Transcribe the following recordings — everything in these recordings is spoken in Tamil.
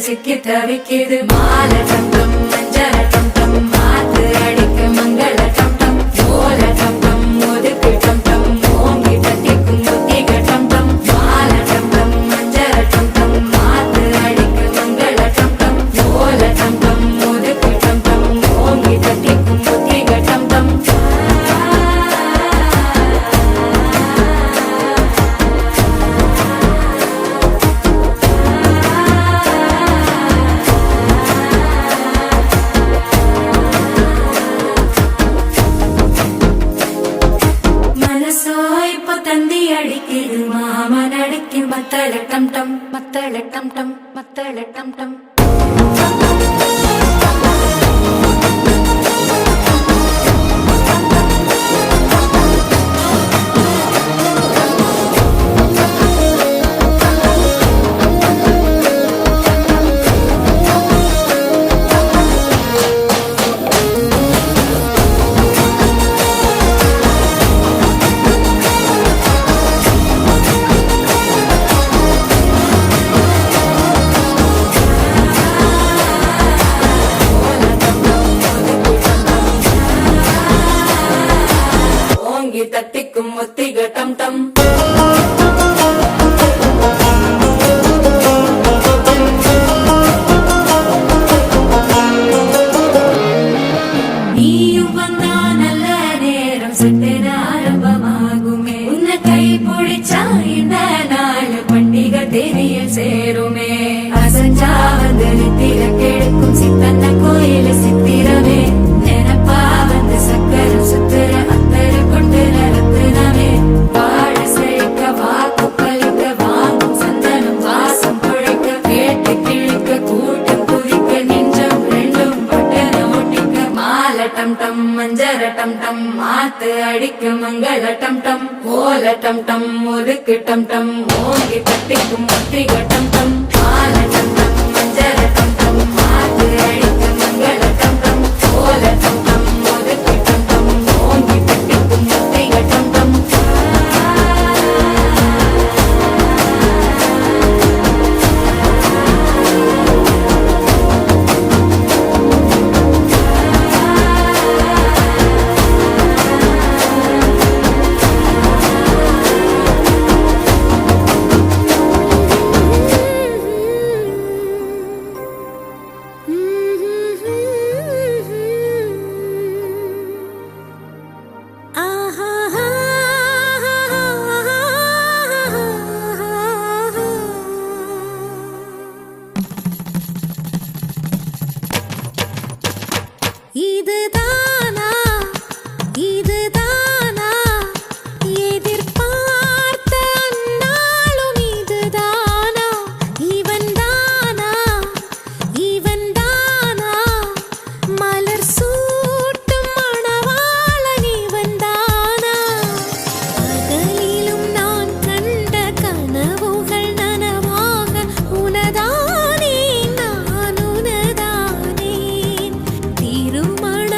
சிக்கி தவிக்கிது மால டம் டம் மஞ்சள டம் டம் மாத்து அடிக்க மங்கள டம் டம் ஓல டம் டம் ஒதுக்கு டம் டம் ஓங்கி தட்டிக்கும் புத்திக டம் டம் மால டம் டம் மஞ்சள டம் டம் மாத்து அடிக்க மங்கள டம் டம் ஓல டம் டம் ஒதுக்கு டம் டம் ஓங்கி தட்டிக்கும் புத்திக டம் டம் அடிக்குது மாமன் அடிக்கு மத்தள டம் டம் மத்தள டம் டம் மத்தள டம் டம் தட்டிக்கும் ஒத்திக டம் டம் நீயும் வந்தா நல்ல நேரம் சட்டென ஆரம்பமாகுமே உன்னை கை பிடிச்சா இந்த நாள் பண்டிகை தேனியில் சேருமே அசஞ்சா வந்து நித்திர கெடுக்கும் சித்தன்ன கோயில சித்திரமே நினப்பா வந்து சக்கரம் சுத்துற டம் டம் மஞ்சர டம் டம் மாத்து அடிக்க மங்கள டம் டம் ஓல டம் டம் ஒதுக்கு டம் டம் ஓங்கி தட்டிக்கும் ஒத்திக டம் டம் மால டம் டம் மஞ்சர டம் டம் மாத்து அடிக்க மங்கள டம் டம் ஓல டம் டம் ஒதுக்கு டம் டம் ஓங்கி தட்டிக்கும் ஒத்திக டம் டம் இதுதானா இதுதானா எதிர்பார்த்த அந்நாளும் இதுதானா இவன்தானா இவன்தானா மலர் சூட்டும் மணவாளன் இவன்தானா பகலிலும் நான் கண்ட கனவுகள் நனவாக உனதானே நான் உனதானே திருமண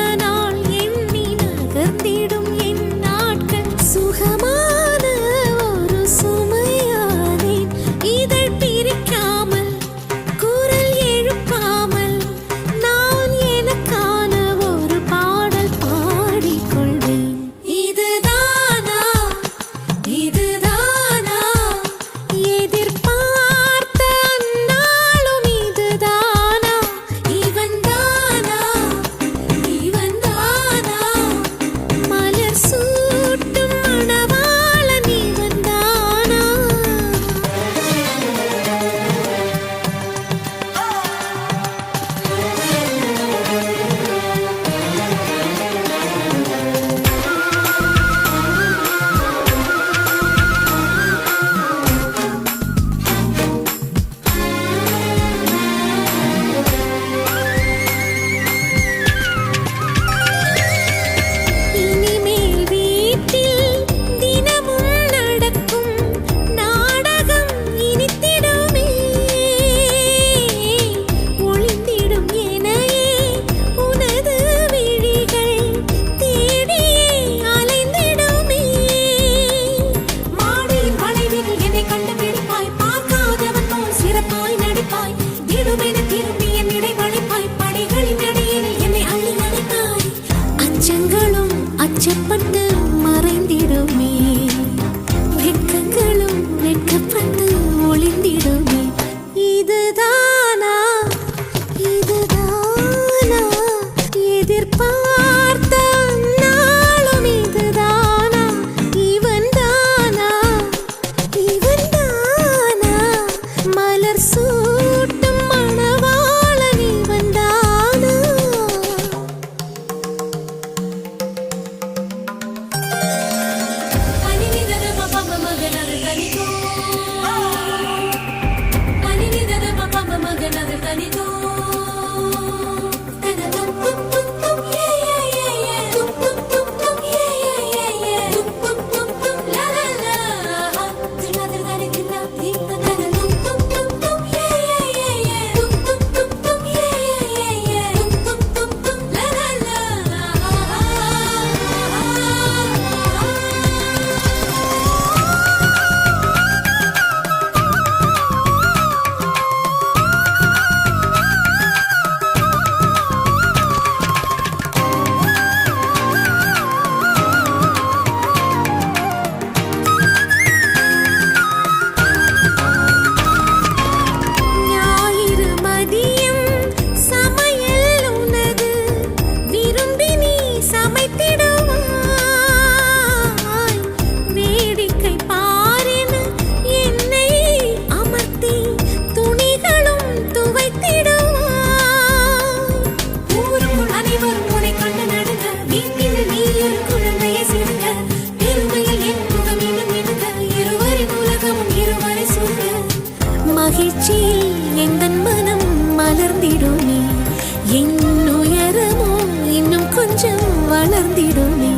கொஞ்சம் வளர்ந்திடுமே.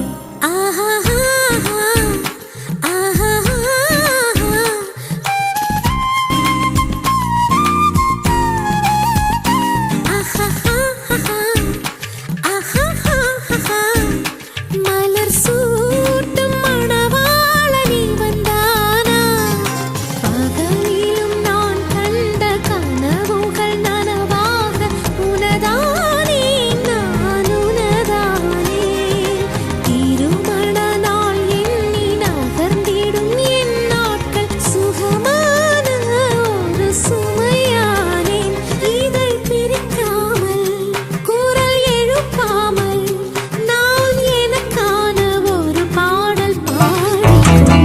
ஆஹா மலர் சூட்டும் மணவாளனி வந்தானா, பகலிலும் நான் கண்ட கனவுகள் நனவாக உனதானே நான் உனதானே. திருமண நாள் எண்ணி நகர்ந்திடும் என் நாட்கள் சுகமான ஒரு சுமையானேன். இதை பிரிக்காமல் குரல் எழுப்பாமல் நான் எனக்கான ஒரு பாடல் பாடினேன்.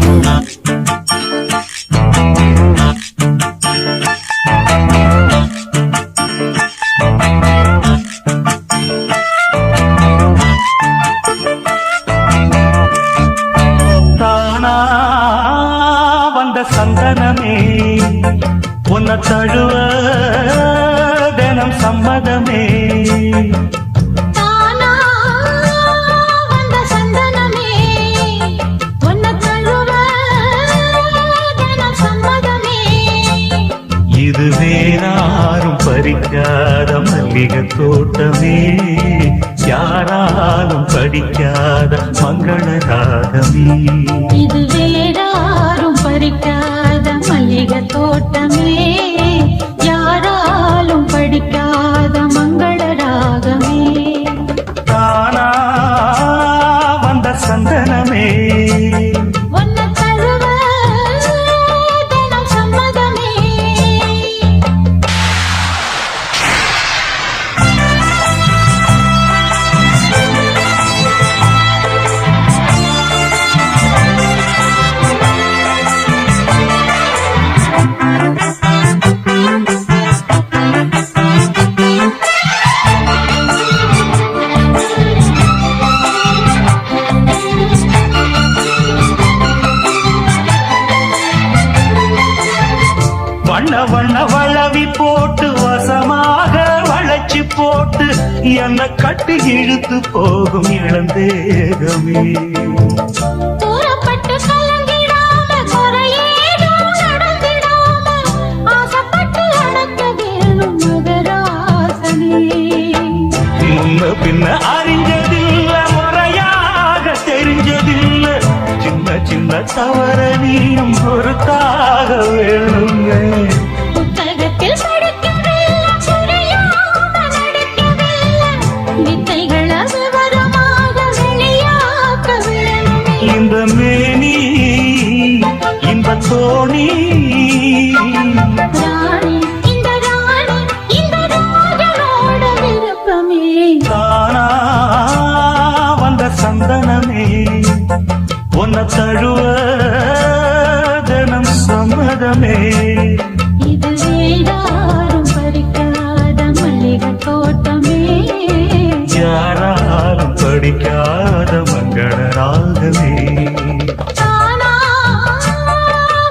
தானா வந்த சந்தனமே உன்னை தழுவ தினம் சம்மதமே. தானா வந்த சந்தனமே உன்னை தழுவ தினம் சம்மதமே. இது வேறாரும் பறிக்காத மல்லிகை தோட்டமே, யாராலும் படிக்காத மங்கள ராகமே. இது வேறாரும் பறிக்காத மல்லிகை தோட்டமே, யாராலும் படிக்காத மங்கள ராகமே. தானா வந்த சந்தனமே உன்னை தழுவ தினம் சம்மதமே. வண்ண வண்ண வளவி போட்டு வசமாக வளைச்சு போட்டு என்ன கட்டி இழுத்து போகும் இளந்தேகமே. தூரப்பட்டு கலங்கிடாம குறையேதும் நடந்திடாம ஆசைப்பட்டு அடக்க வேணும் மகராசனே. முன்ன பின்ன அறிஞ்சதில்ல, முறையாக தெரிஞ்சதில்ல, சின்ன சின்ன தவற நீயும் பொறுத்தாக வேணுங்க. புத்தகத்தில் படிக்கவில்லை, புரியாம நடிக்கவில்லை, வித்தைகளை விவரமாக வெளியாக்க வேணுமே. இந்த மேனி இன்ப தோணி ராணி இந்த ராணி இந்த ராஜனோட விருப்பமே. தானா வந்த சந்தனமே உன்னை தழுவ தினம் சம்மதமே. இது வேறாரும் பறிக்காத மல்லிகை தோட்டமே, யாராலும் படிக்காத மங்கள ராகமே. தானா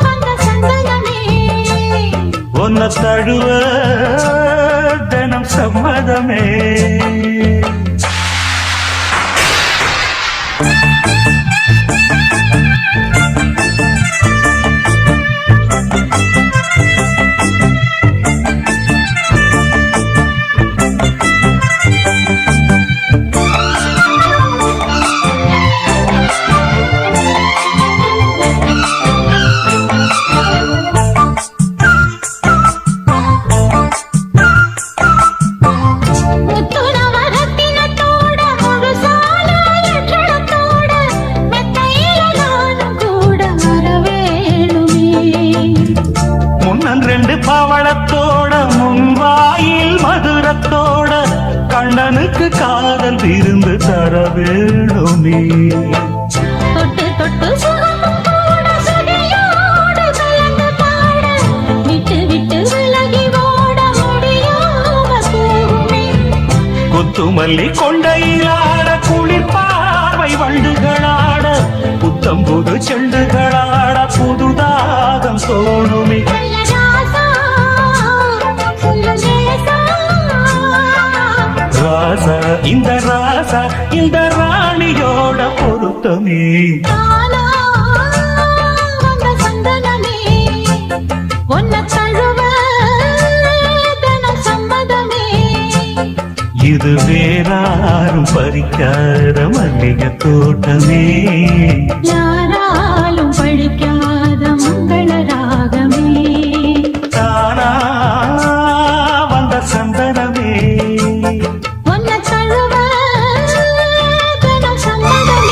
வந்த சந்தனமே. உன்னை தழுவ தினம் சம்மதமே. முத்துரவரத்தினத்தோட முழுசால லட்சணத்தோட மெத்தையில நானும் கூட வர வேணுமே. முன்னன் ரெண்டு பவளத்தோட முன்வாயில் மதுரத்தோட கண்ணனுக்கு காதல் விருந்து தர வேணுமே. தொட்டு தொட்டு சுகமும் கூட சுதியோடு கலந்து பாட, விட்டு விட்டு விலகி ஓட முடியாம போகுமே. குத்துமல்லி கொண்டையிலாட குளிர் பார்வை வண்டுகளாட, புத்தம் புது செண்டுகளாட புதுதாகம் தோணுமே. நல்ல ராசா, சொல்ல நேசா, ராசா இந்த ராணியோட பொருத்தமே தானா வந்த சந்தனமே ஒன்ன தழுவ தினம் சம்மதமே இது வேறாரும் பறிக்காத மல்லிகை தோட்டமே யாராலும் படிக்காத மங்கள ராகமே தானா வந்த சந்தனமே ஒன்ன தழுவ தினம் சம்மதமே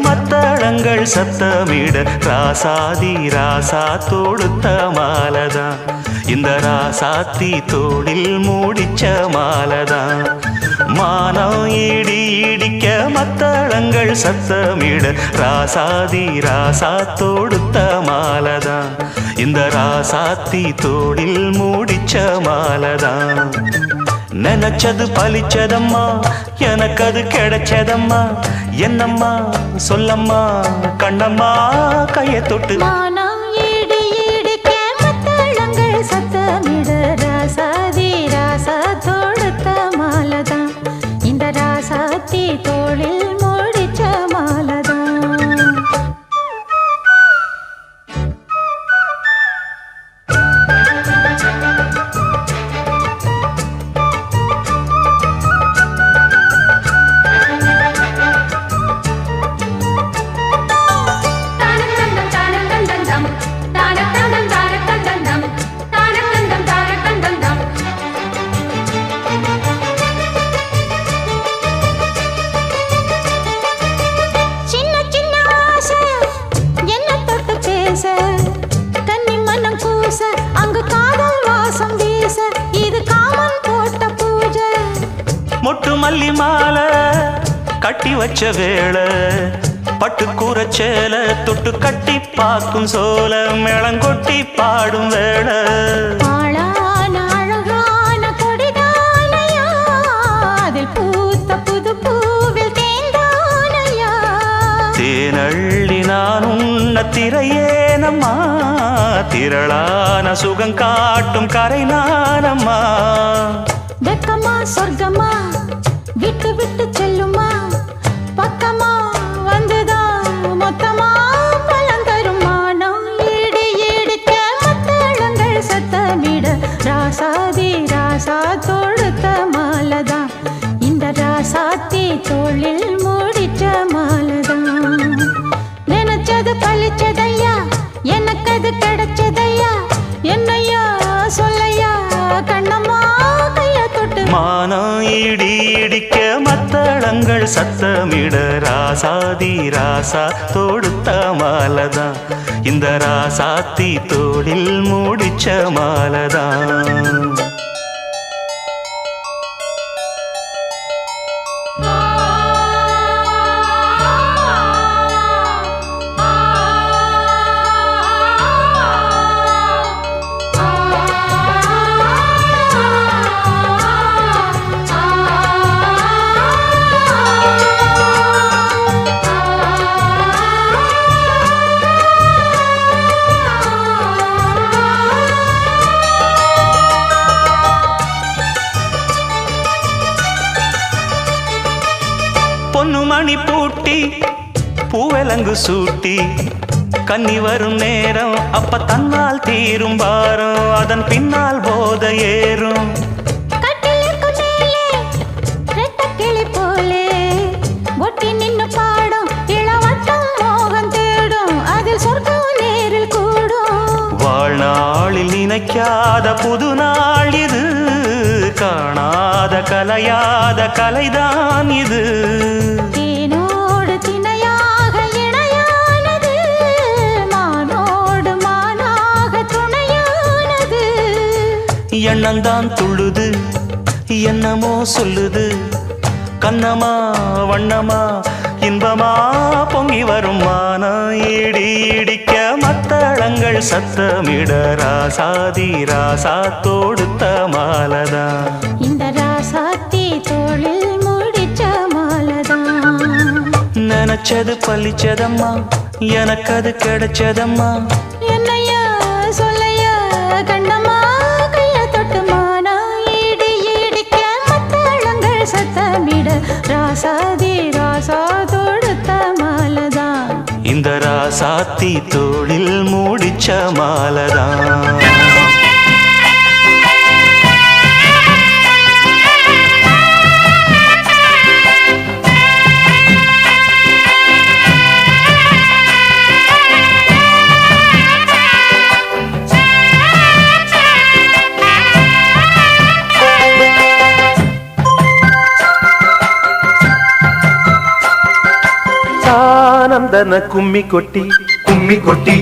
மத்தளங்கள் சத்தமிட ராசாதி ராசா தொடுத்த மாலதான் இந்த ராசாத்தி தோளில் மூடிச்ச மாலதான் மானம் இடிக்க மத்தளங்கள் சத்தமிட ராசாதி ராசா தொடுத்த மாலதான் இந்த ராசாத்தி தோளில் மூடிச்ச மாலதான் நினைச்சது பலிச்சதம்மா எனக்கு அது கிடைச்சதம்மா என்னம்மா சொல்லம்மா கண்ணம்மா கைய தொட்டு மானம் இடிக்க மத்தளங்கள் சத்தமிட ராசாதி ராசா தொடுத்த மாலதான் இந்த ராசாத்தி தோளில் மூடிச்ச மாலதான் கன்னி மனம் கூச அங்கு காதல் வாசம் வீச இது காமன் போட்ட பூஜை மொட்டு மல்லி மாலை கட்டி வச்ச வேளை பட்டு கூரச்சேல தொட்டு கட்டி பார்க்கும் சோல மேளங்கொட்டி பாடும் வேளை ஆளான அழகான கொடிதானையா அதில் பூத்த புது பூவில் தேந்தானையா தேனள்ளி நான் உன்ன திரையேனம்மா திரளான சுகம் காட்டும் கரை நானம்மா வெக்கமா சொர்க்கமா விட்டு விட்டு செல்லுமா பக்கமா வந்துதான் மொத்தமா பலம் தரும் மானம் இடிக்க மத்தளங்கள் சத்தமிட ராசாதி ராசா தொடுத்த மாலதான் இந்த ராசாத்தி தோளில் மூடிச்ச மாலதான் நினைச்சது பழிச்சதையா எனக்கு அது கிடைச்சதையா என்னையா சொல்லையா கண்ணம்மா கைய தொட்டு மானம் இடிக்க மத்தளங்கள் சத்தமிட ராசாதி ராசா தொடுத்த மாலதான் இந்த ராசாத்தி தோளில் மூடிச்ச மாலதான் பொன்னுமணி பூட்டி பூவலங்கு சூட்டி கன்னி வரும் நேரம் அப்ப தன்னால் தீரும் பாரம் அதன் பின்னால் போத ஏறும் கிளி போலே ஒட்டி நின்னு பாடும் இளவட்டம் மோகம் தேடும் அதில் சொர்க்கம் நேரில் கூடும் வாழ்நாளில் நினைக்காத புது நாள் இது காணாத கலையாத கலைதான் இது தேனோடு திணையாக இணையானது மானோடு மானாக துணையானது எண்ணந்தான் துள்ளுது என்னமோ சொல்லுது கண்ணமா வண்ணமா இன்பமா பொங்கி வரும் மானம் இடி இடிக்க மத்தளங்கள் சத்தமிட ராசாதி ராசா தொடுத்த மாலதான் இந்த ராசாத்தி தோளில் முடிச்ச மாலதான் நினைச்சது பழிச்சதம்மா எனக்கு அது கிடைச்சதம்மா என்னையா சொல்லையா கண்ணம்மா கைய தொட்டுமானா இடி இடிக்க மத்தளங்கள் சத்தமிட ராசாதி ராசா தொடுத்த மாலதான் இந்த ராசாத்தி தோளில் மூடிச்ச மாலதான் ஆனந்தன கும்மி கொட்டி கும்மி கொட்டி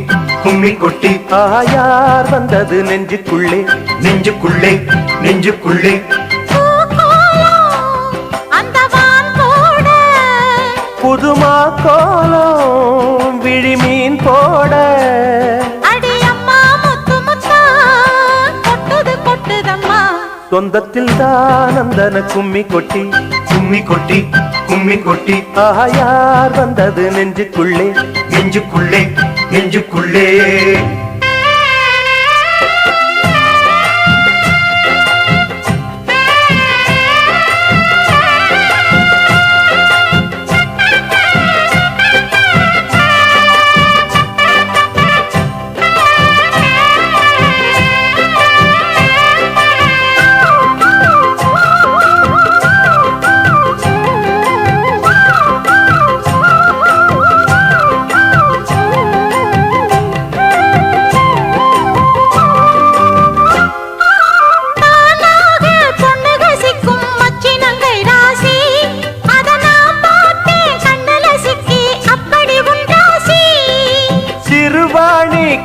கும்மி கொட்டி ஆயார் வந்தது நெஞ்சுக்குள்ளே நெஞ்சுக்குள்ளே நெஞ்சுக்குள்ளே புதுமா கோலம் விழிமீன் போட சொந்தத்தில் தானந்தன கும்மி கொட்டி கும்மி கொட்டி கும்மி கொட்டி ஆயார் வந்தது நெஞ்சுக்குள்ளே நெஞ்சுக்குள்ளே நெஞ்சுக்குள்ளே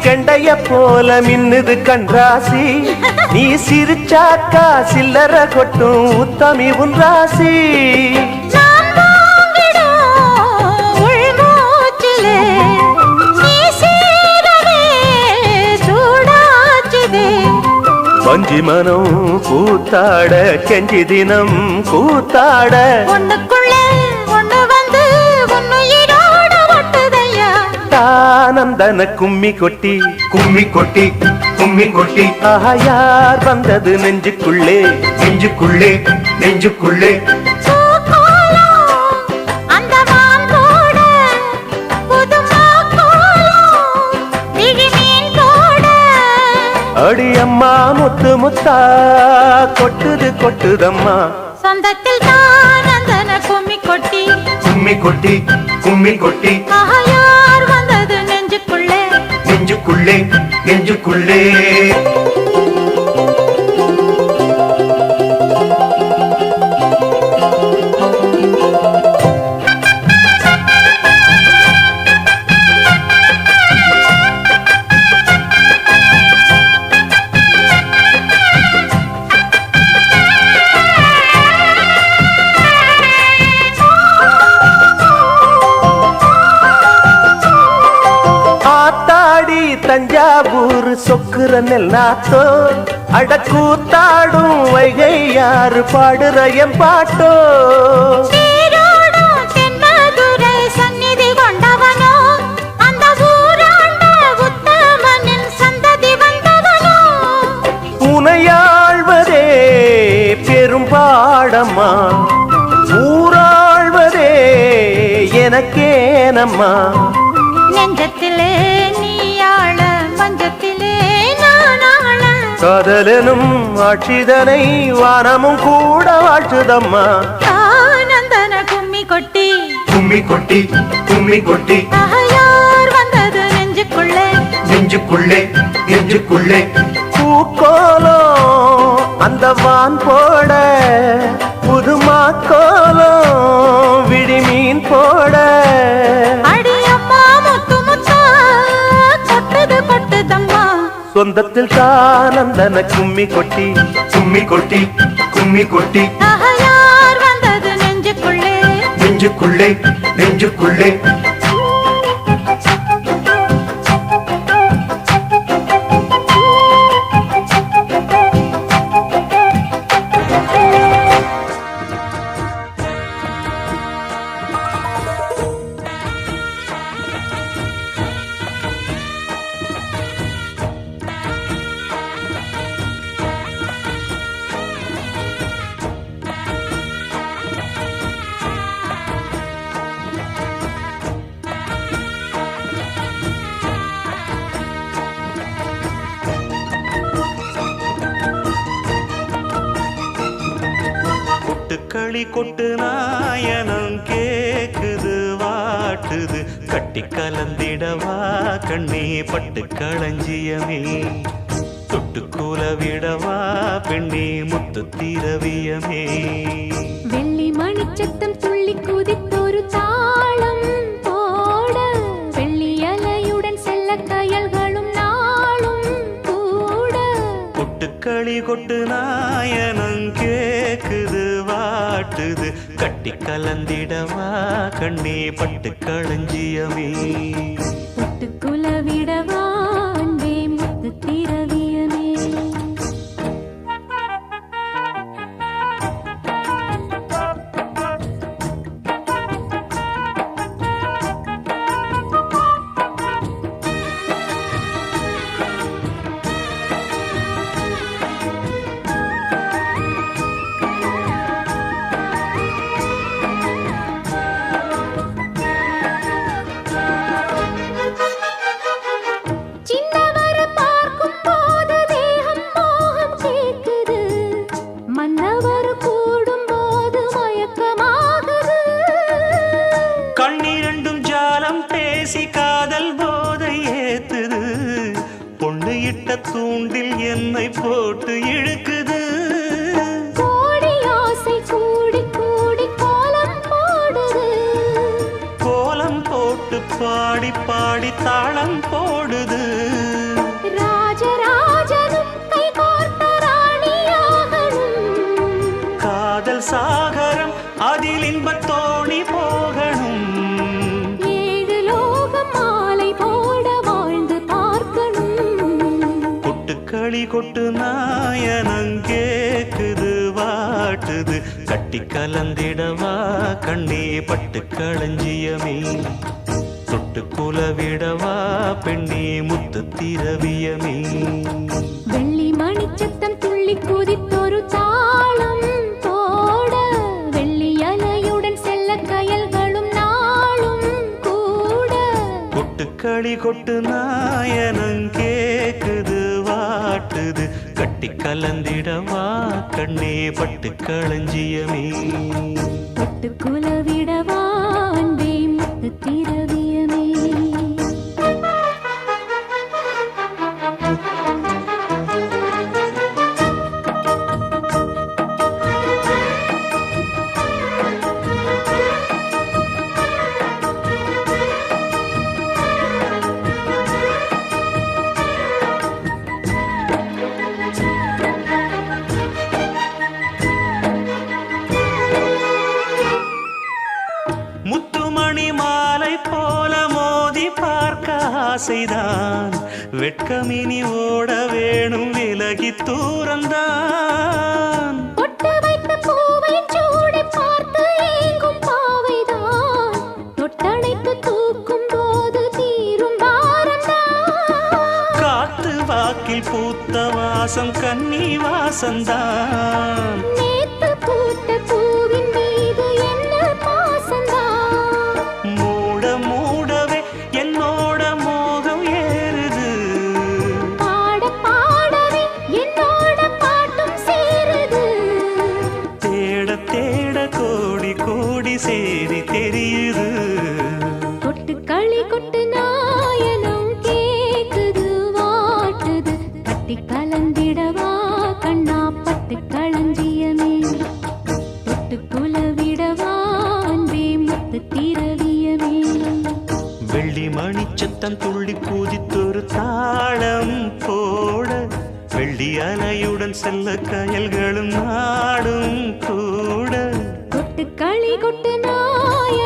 கண்டைய போல மின்னுது கண்ராசி நீ சிரிச்சாக்கா சில்லற கொட்டும் உத்தமி உன் ராசி வஞ்சி மனம் கூத்தாட கெஞ்சி தினம் கூத்தாட ஒண்ணுக்குள்ளே ஒண்ணு வந்து உன்னுயிரோட ஒட்டுதையா ஆனந்தன கும்மி கொட்டி கும்மி கொட்டி கும்மி கொட்டி ஆயார் வந்தது நெஞ்சுக்குள்ளே நெஞ்சுக்குள்ளே நெஞ்சுக்குள்ளே அடி அம்மா முத்து முத்தா கொட்டுது கொட்டுதம்மா சொந்தத்தில் தான் அந்தன கும்மி கொட்டி கும்மி கொட்டி கும்மி கொட்டி யார் வந்தது நெஞ்சுக்குள்ளே நெஞ்சுக்குள்ளே நெஞ்சுக்குள்ளே தஞ்சாவூர் சொக்குற நெல்லாத்தோ அடக்கூத்தாடும் வைகை யாரு பாடுற என் பாட்டோ சந்நிதி கொண்டவனோ அந்த ஊராண்ட உத்தமனின் சந்ததி வந்தவனோ உனையாழ்வதே பெரும் பாடம்மா ஊராழ்வதே எனக்கேனம்மா நெஞ்சத்திலே நீயாள மஞ்சத்திலே நானாள காதலனும் ஆட்சிதனை வானமும் கூட வாழ்த்துதம்மா ஆனந்தன கும்மி கொட்டி கும்மி கொட்டி கும்மி கொட்டி யார் வந்தது நெஞ்சுக்குள்ளே நெஞ்சுக்குள்ளே நெஞ்சுக்குள்ளே பூக்கோலோ அந்த வான் போட புதுமா கோலோ விழிமீன் போட சொந்தத்தில் தானந்தன கும்மி கொட்டி கும்மி கொட்டி கும்மி கொட்டி யார் வந்தது நெஞ்சுக்குள்ளே நெஞ்சுக்குள்ளே நெஞ்சுக்குள்ளே கொட்டுக்களி கொட்டு நாயனம் கேக்குது வாட்டுது கட்டி கலந்திடவா கண்ணே பட்டு களஞ்சியமே தொட்டுக்கூல விடவா பெண்ணே முத்து திரவியமே வெள்ளி மணிச்சத்தம் துள்ளி குதித்தொரு தாளம் போட வெள்ளி அலையுடன் செல்ல கயல்களும் நாளும் கூட கொட்டுக்களி கொட்டு நாயனம் கேக்குது வாட்டுது கட்டி கலந்திடவா கண்ணே பட்டு களஞ்சியமே தொட்டுக்குல விடவா அன்பே முத்து திரவியமே காதல் போதை ஏத்துது பொண்ணு இட்ட தூண்டில் என்னை போட்டு இழுக்குது கோடி ஆசை கூடி கூடி கோலம் போடுது கோலம் போட்டு பாடி பாடி தாளம் போடுது ராஜராஜனும் கை கோர்த்த ராணியாகணும் காதல் சாகரம் அதில் இன்பத் தோணி போகணும் கொட்டுக்களி கொட்டு நாயனம் கேக்குது வாட்டுது கட்டி கலந்திடவா கண்ணே பட்டு களஞ்சியமே தொட்டு குலவிடவா பெண்ணே முத்து திரவியமே வெள்ளி மணிச்சத்தம் துள்ளி குதித்தொரு தாளம் போட வெள்ளி அலையுடன் செல்ல கயல்களும் நாளும் கூட கொட்டுக்களி கொட்டு நாயனம் கேக்குது வாட்டுது கட்டி கலந்திடவா கண்ணே பட்டு களஞ்சியமே தொட்டு குலவிடவா அன்பே முத்து திரவியமே முத்துமணி மாலை போல மோதி பார்க்க ஆசைதான் வெட்கமினி ஓட வேணும் விலகி தூரந்தான் பொட்டு வைத்த பூவை சூடி பார்த்து ஏங்கும் பாவைதான் தொட்டணைத்து தூக்கும் போது தீரும் பாரந்தான் காத்து வாக்கில் பூத்த வாசம் கன்னி வாசந்தான் நேத்து பூத்த பூவின் மீது என்ன பாசந்தான் மூட மூடவே என்னோட மோகம் ஏறுது பாட பாடவே என்னோட பாட்டும் சேருது தேட தேட கோடி கோடி சேரி தெரியுது கொட்டுக்களி கொட்டு நாயனம் கேக்குது வாட்டுது கட்டி கலந்திடவா கண்ணா பட்டு களஞ்சியமே தொட்டு குலவிடவா அன்பே முத்து திரவியமே வெள்ளி மணிச்சத்தம் துள்ளி குதித்தொரு தாளம் போட வெள்ளி அலையுடன் செல்ல கயல்களும் நாடும் கூட கொட்டுக்களி கொட்டு நாய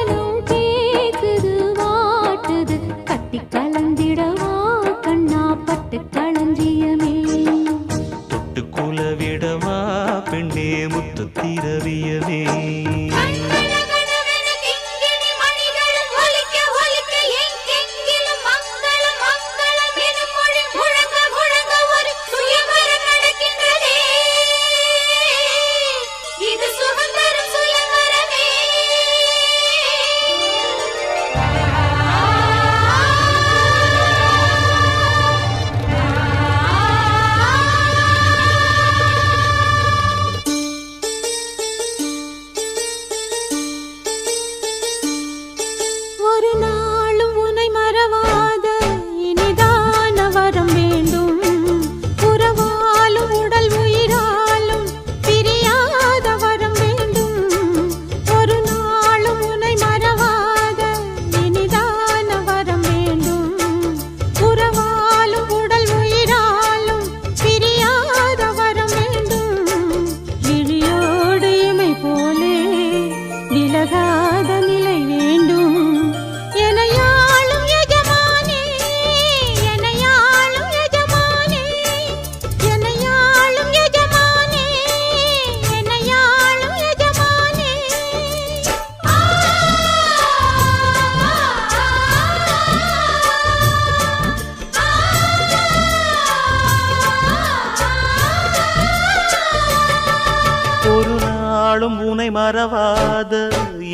உனை மறவாத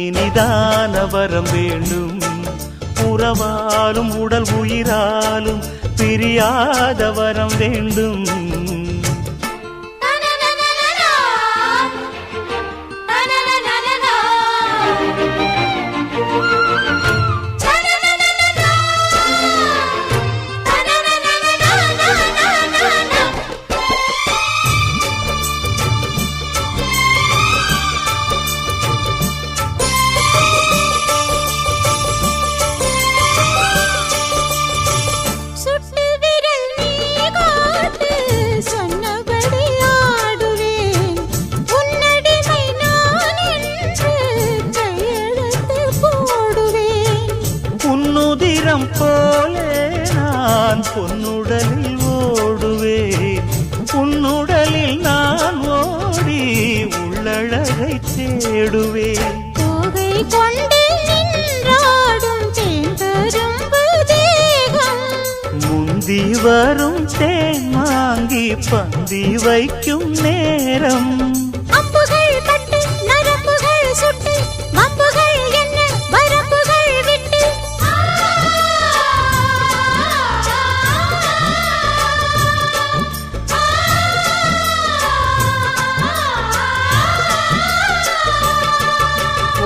இனிதான வரம் வேண்டும். உறவாலும் உடல் உயிராலும் பிரியாத வரம் வேண்டும். போலே நான் பொன்னுடலில் ஓடுவேன். உன்னுடலில் நான் ஓடி உள்ளழகை தேடுவேன். தோகை கொண்டு நின்றாடும் தேங்கரும்பு தேகம், முந்தி வரும் தேன் வாங்கி பந்தி வைக்கும் நேரம். அம்புகள் பட்டு நரம்புகள் சுட்டு வம்புகள் என்ன வரம்புகள் விட்டு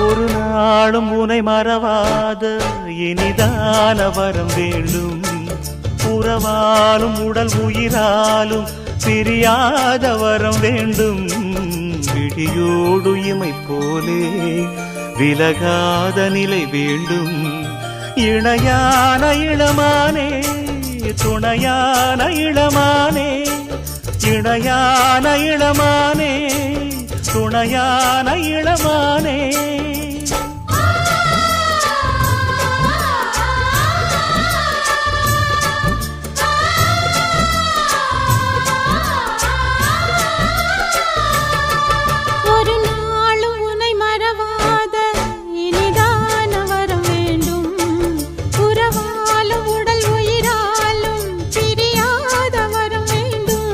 ஒரு நாளும் உனை மறவாத இனிதான வரம் வேண்டும். உறவாலும் உடல் உயிராலும் பிரியாத வரம் வேண்டும். விடியோடு இமை போலே விலகாத நிலை வேண்டும். இணையான இளமானே துணையான இளமானே, இணையான இளமானே துணையான இளமானே. ஒரு நாளும் உனை மறவாத இனிதான வரம் வேண்டும். உறவாலும் உடல் உயிராலும் பிரியாத வரம் வேண்டும்.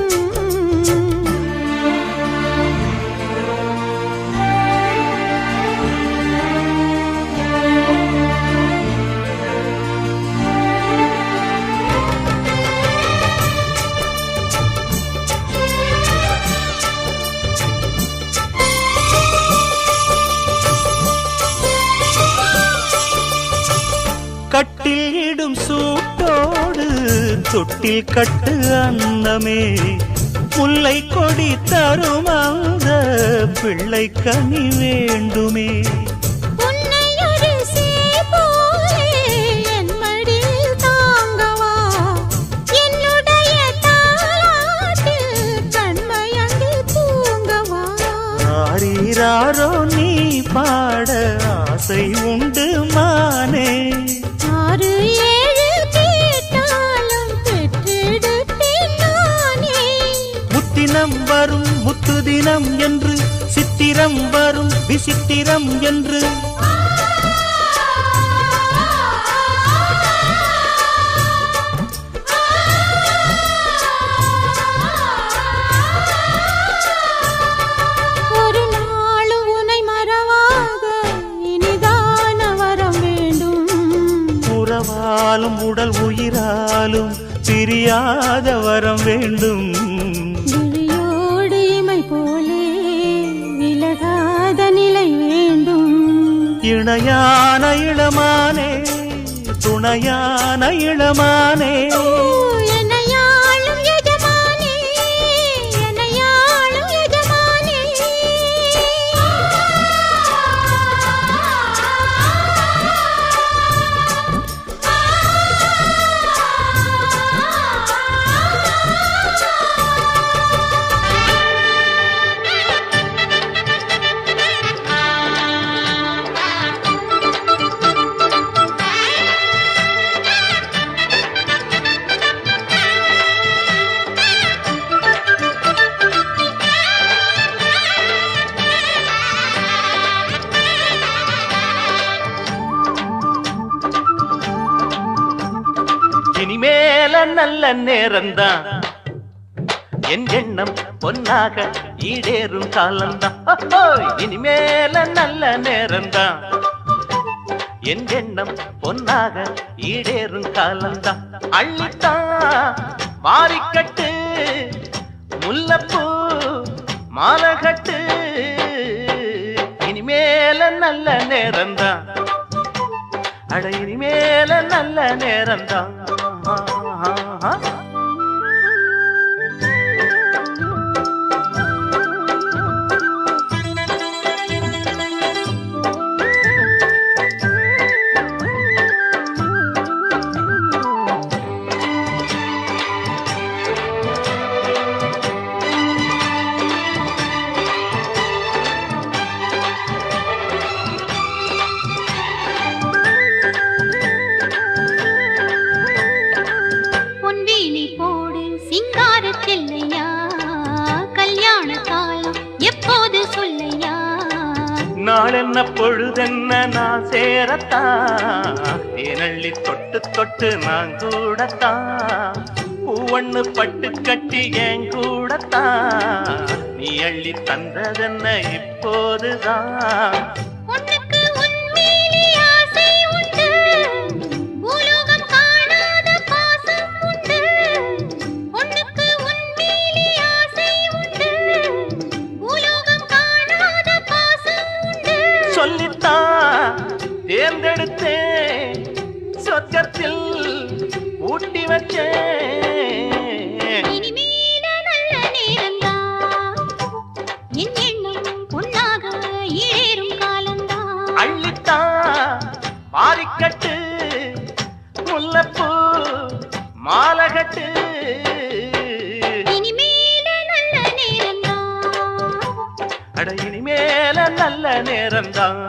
கட்டில் இடும் சூட்டோடு தொட்டில் கட்டு அன்னமே, முல்லை கொடி தரும் அந்த பிள்ளை கனி வேண்டுமே. உன்னை ஒரு சேய் போலே என் மடியில் தாங்கவா, என்னுடைய தாலாட்டில் கண்மயங்கி தூங்கவா. ஆரீராரோ நீ பாட ஆசை உண்டு மானே. 6 7 கேட்டாலும் பெற்றெடுப்பேன் நானே. முத்தினம் வரும் முத்து தினம் என்று, சித்திரம் வரும் விசித்திரம் என்று. ஒரு நாளும் உனை மறவாத இனிதான வரம் வேண்டும். உறவாலும் உடல் உயிராலும் பிரியாத வரம் வேண்டும். விழியோடு இமை போலே விலகாத நிலை வேண்டும். இணையான இளமானே துணையான இளமானே. என்னையாளும் எஜமானே, என்னையாளும் எஜமானே. இனிமேல நல்ல நேரம்தான், என் எண்ணம் பொன்னாக ஈடேறும் காலம்தான். இனிமேல நல்ல நேரம்தான். என் எண்ணம் பொன்னாக ஈடேறும் காலம்தான். அள்ளித்தான் மாறிக்கட்டு முல்லப்பூ மாலகட்டு. இனிமேல நல்ல நேரம்தான். அட இனிமேல நல்ல நேரம்தான். நாளென்ன பொழுதென்ன நான் சேரத்தான். தேனள்ளி தொட்டு தொட்டு நான் கூடத்தான். பூவண்ணு பட்டு கட்டி என் கூடத்தான். நீ அள்ளி தந்ததென்ன இப்போதுதான். சொல்லித்தான் தேர்ந்தெடுத்தேன். சொர்க்கத்தில் ஊட்டி வச்சேன். இனிமேல நல்ல நேரம்தான். என் எண்ணம் பொன்னாக ஈடேறும் காலம்தான். அள்ளித்தான் மாறிக்கட்டு முல்லப்பூ மாலகட்டு. இனிமேல நல்ல நேரம்தான். அட இனிமேல நல்ல நேரம்தான்.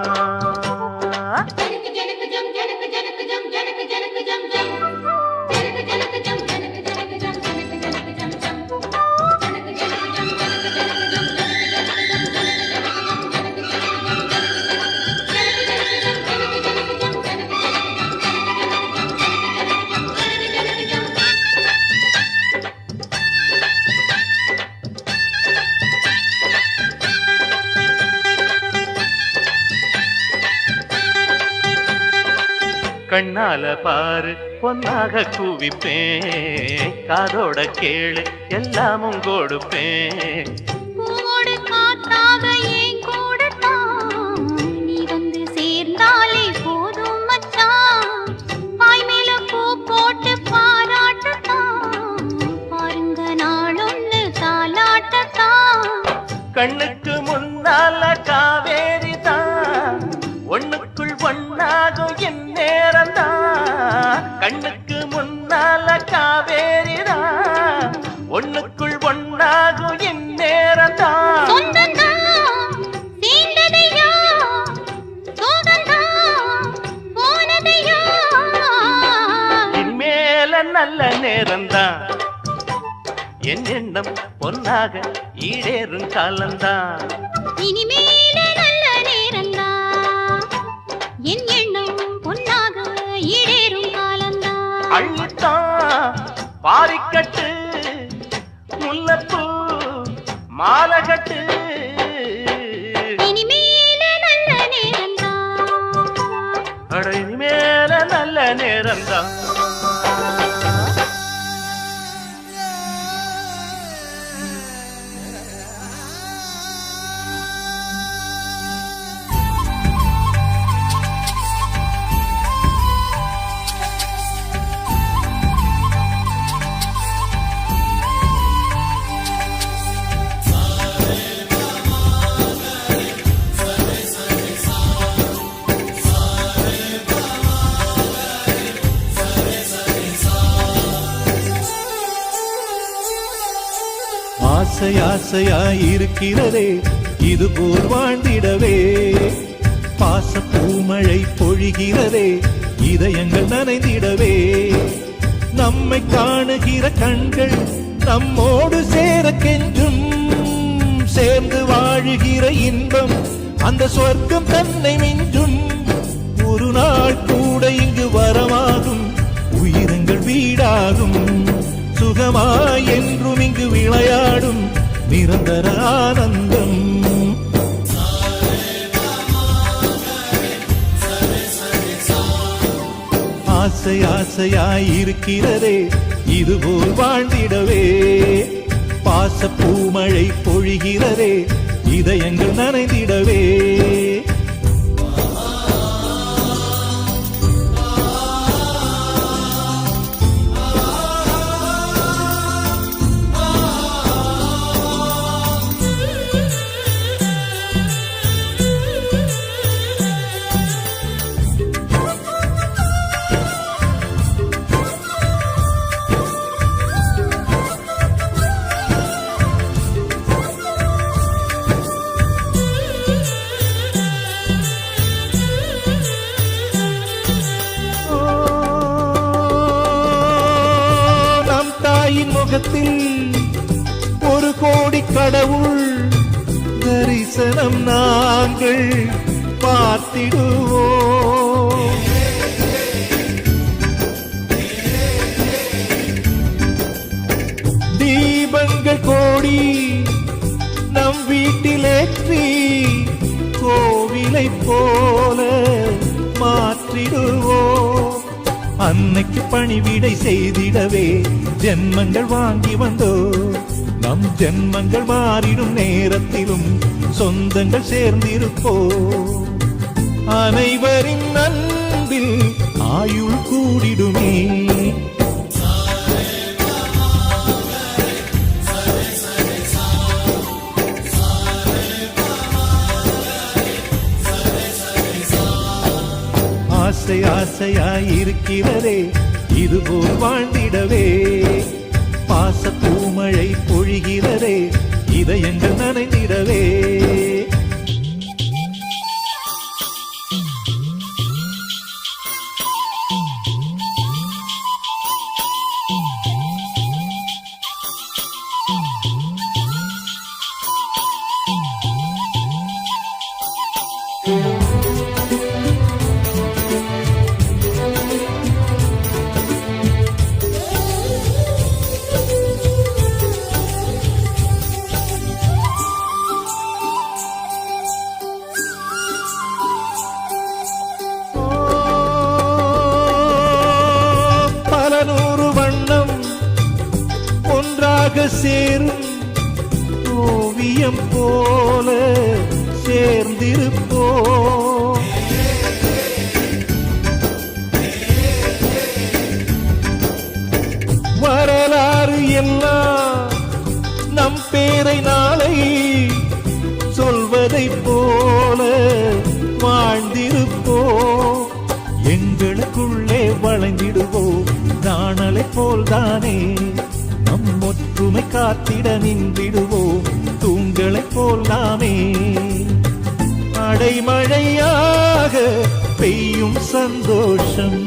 கண்ணால பாரு பொன்னாக கூவிப்பேன். காதோட கேளு எல்லாமும் கொடுப்பேன். பூவோடு காத்தாக என் கூடத்தான். நீ வந்து சேர்ந்தாலே போதும் மச்சான். பாய் மேல பூ போட்டு பாராட்டத்தான். பாருங்க நாளொன்னு தாலாட்டத்தான். கண்ணுக்கு முன்னால காவேரி தான். ஒண்ணுக்குள் ஒன்னாகும் என் நேரம்தான். கண்ணுக்கு முன்னால காவேரி தான். ஒண்ணுக்குள் ஒன்னாகும் என் நேரம்தான். இனிமேல நல்ல நேரம்தான். என் எண்ணம் பொன்னாக ஈடேறும் காலம்தான். இனிமேல நல்ல நேரம்தான். என் எண்ணம் பொன்னாக ஈடேறும் காலம்தான். அள்ளித்தான் பாரிக்கட்டு முல்லப்பூ மாலகட்டு. இனிமேல நல்ல நேரம்தான். அட இனிமேல நல்ல நேரம்தான். ஆசை ஆசையாயிருக்கிறதே இது போல் வாழ்ந்திடவே. பாச பூமழை பொழிகிறதே இதயங்கள் நனைந்திடவே. நம்மை காணுகிற கண்கள் நம்மோடு சேர கெஞ்சும். சேர்ந்து வாழுகிற இன்பம் அந்த சொர்க்கம் தன்னை மிஞ்சும். ஒரு நாள் கூட இங்கு வரமாகும். உயிரங்கள் வீடாகும். சுகமாய் என்றும் இங்கு விளையாடும் நிரந்தர ஆனந்தம். ஆசை ஆசையாயிருக்கிறதே இதுபோல் வாழ்ந்திடவே, பாச பூமழை பொழிகிறதே இதயங்கள் நனைந்திடவே. முகத்தில் ஒரு கோடி கடவுள் தரிசனம் நாங்கள் பார்த்திடுவோம். தீபங்கள் கோடி நம் வீட்டிலேற்றி கோவிலை போல மாற்றிடுவோம். அன்னைக்கு பணிவிடை செய்திடவே ஜென்மங்கள் வாங்கி வந்தோ. நம் ஜென்மங்கள் மாறிடும் நேரத்திலும் சொந்தங்கள் சேர்ந்திருப்போ. அனைவரின் அன்பில் ஆயுள் கூடிடுமே. ஆசை ஆசையாயிருக்கிறதே இதுபோல் வாழ்ந்திடவே, பாச பூமழை பொழிகிறதே இதயங்கள் நனைந்திடவே. சேரும் ஓவியம் போல சேர்ந்திருப்போ. வரலாறு எல்லாம் நம் பேரை நாளை சொல்வதை போல வாழ்ந்திருப்போ. எங்களுக்குள்ளே வளைந்திடுவோம் நாணலை போல்தானே. நம் ஒற்றுமை காத்திட நின்றிடுவோம் தூங்களை போல் நாமே. அடைமழையாக பெய்யும் சந்தோஷம்